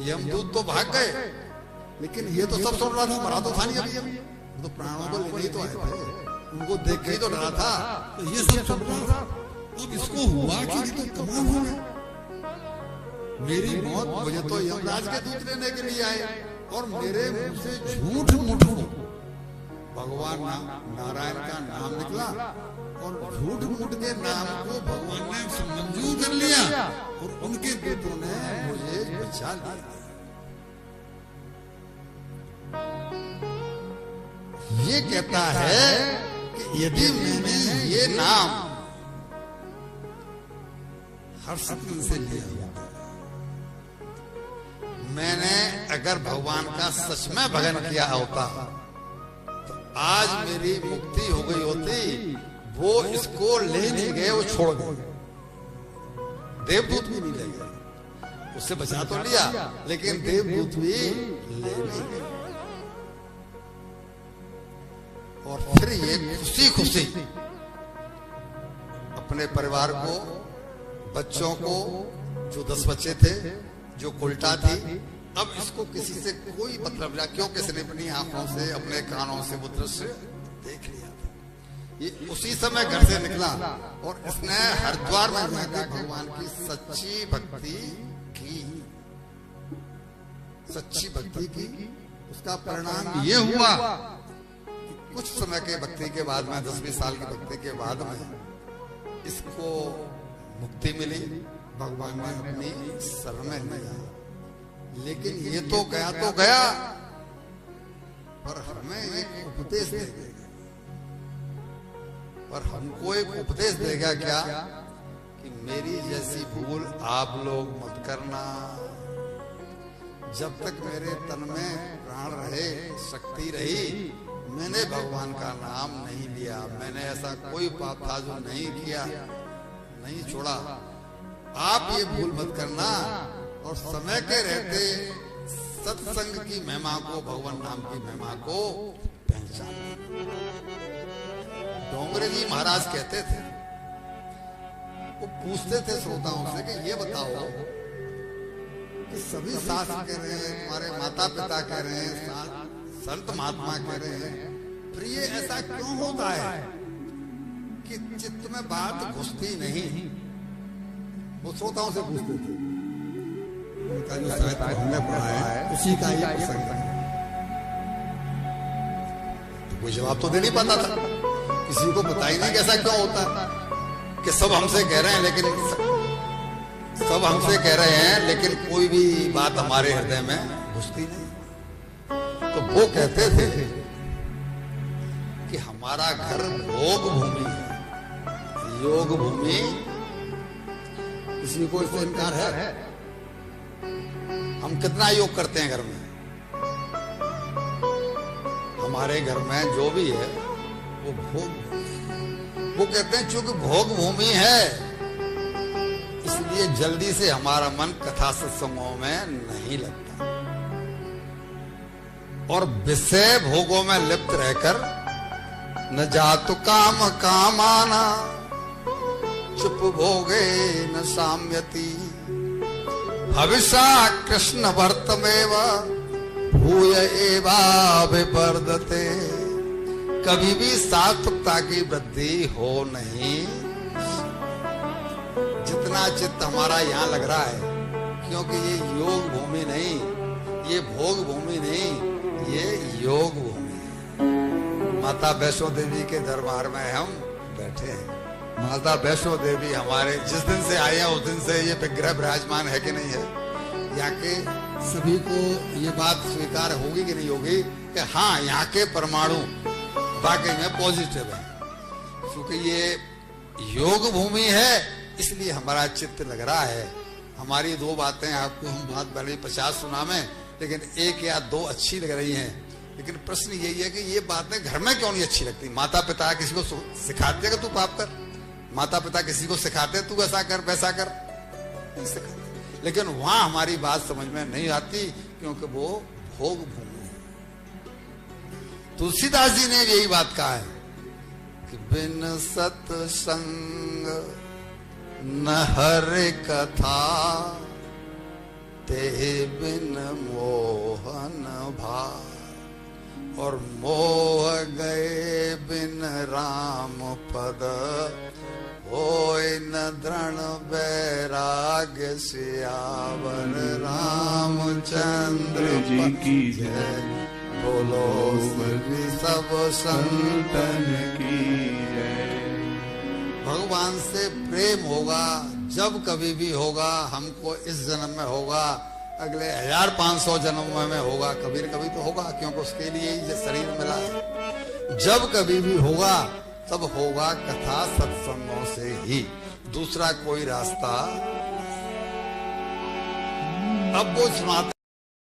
यमदूत तो भाग गए, लेकिन ये तो सब सुन रहा था, मरा तो था नहीं अभी, वो तो प्राणों को लेने ही तो आए थे, उनको देख के ही तो डरा था, तो ये सब सुन रहा था। अब इसको हुआ कि ये तो कमाल हो गया, मेरी मौत मुझे तो यमराज के दूत लेने के लिए आए और मेरे मुंह से झूठ मूठ भगवान नारायण का नाम निकला और झूठ मूठ के नाम को भगवान ने मंजूर कर लिया और उनके दूतों ने मुझे बचा लिया। ये कहता है कि यदि मैंने ये नाम हर सपन से लिया, मैंने अगर भगवान का सच में भजन किया होता तो आज मेरी मुक्ति हो गई होती। वो इसको ले नहीं गए, वो छोड़ गए, देवदूत भी नहीं ले गए, उससे बचा तो लिया लेकिन देवदूत भी ले नहीं गए। और फिर ये खुशी खुशी अपने परिवार को, बच्चों को, जो 10 बच्चे थे, जो उल्टा थी, अब इसको किसी से कोई मतलब नहीं, क्योंकि इसने अपनी आंखों से, अपने कानों से वो दृश्य देख लिया था। ये उसी समय घर से निकला और इसने हरिद्वार में जाकर भगवान की सच्ची भक्ति की, सच्ची भक्ति की। उसका परिणाम ये हुआ कि कुछ समय के भक्ति के बाद में, 10-20 साल की भक्ति के बाद में इसको मुक्ति मिली, भगवान ने अपनी शरण में लिया। लेकिन ये तो गया पर हमें एक उपदेश देगा, और हमको एक उपदेश देगा क्या कि मेरी जैसी भूल आप लोग मत करना। जब तक मेरे तन में प्राण रहे, शक्ति रही, मैंने भगवान का नाम नहीं लिया, मैंने ऐसा कोई पाप था जो नहीं किया, नहीं छोड़ा। आप ये भूल मत करना और समय के रहते सत्संग की महिमा को, भगवान नाम की महिमा को पहचान। डोंगरे जी महाराज कहते थे, वो पूछते थे श्रोताओं से कि ये बताओ कि सभी शास्त्र कह रहे हैं, तुम्हारे माता पिता कह रहे हैं, संत महात्मा कह रहे हैं, फिर ये ऐसा क्यों होता है कि चित्त में बात घुसती नहीं? वो श्रोताओं से पूछते थे, उनका जो साहित्य हमने पढ़ा है उसी का ये प्रसंग है। तो कोई जवाब तो दे नहीं पाता था, किसी को पता ही नहीं कैसा क्यों होता कि सब हमसे कह रहे हैं, लेकिन कोई भी बात हमारे हृदय में घुसती नहीं। तो वो कहते थे कि हमारा घर भोग भूमि है, योग भूमि। किसी को इससे इनकार है? हम कितना योग करते हैं घर में? हमारे घर में जो भी है वो भोग भूमि। वो कहते हैं चूंकि भोग भूमि है इसलिए जल्दी से हमारा मन कथा सत्संगों में नहीं लगता और विषय भोगों में लिप्त रहकर न जातु काम कामाना चुप भोगे न साम्यति भविष्या कृष्ण वर्तमेव भूय एवा विपर्दते। कभी भी सात्विकता की वृद्धि हो नहीं। जितना चित्त हमारा यहाँ लग रहा है, क्योंकि ये योग भूमि नहीं, ये भोग भूमि नहीं, ये योग भूमि है। माता वैष्णो देवी के दरबार में हम बैठे हैं। माता वैष्णो देवी हमारे जिस दिन से आए हैं उस दिन से ये विग्रह विराजमान है कि नहीं है? यहाँ के सभी को ये बात स्वीकार होगी कि नहीं होगी कि हाँ, यहाँ के परमाणु वाकई में पॉजिटिव है, क्योंकि ये योग भूमि है, इसलिए हमारा चित्त लग रहा है। हमारी 2 बातें आपको हम बात भले 50 सुना में, लेकिन 1 या 2 अच्छी लग रही हैं। लेकिन प्रश्न यही है कि ये बातें घर में क्यों नहीं अच्छी लगती? माता पिता किसी को सिखाते कि तू पाप कर, माता पिता किसी को सिखाते तू ऐसा कर वैसा कर, नहीं सिखाते। लेकिन वहां हमारी बात समझ में नहीं आती, क्योंकि वो भोग भूमि है। तुलसीदास जी ने यही बात कहा है कि बिन सत्संग न हरि कथा ते बिन मोहन भार, और मोह गए बिन राम पद, होय न दृढ़ बैराग्य, सियावर रामचंद्र जी की जय। बोलो सब संतन की जय। भगवान से प्रेम होगा जब कभी भी होगा, हमको इस जन्म में होगा, अगले 1500 जन्मों में होगा, कभी न कभी तो होगा, क्योंकि उसके लिए ही ये शरीर मिला है। जब कभी भी होगा तब होगा कथा सत्संगों से ही, दूसरा कोई रास्ता। अब वो सुनाते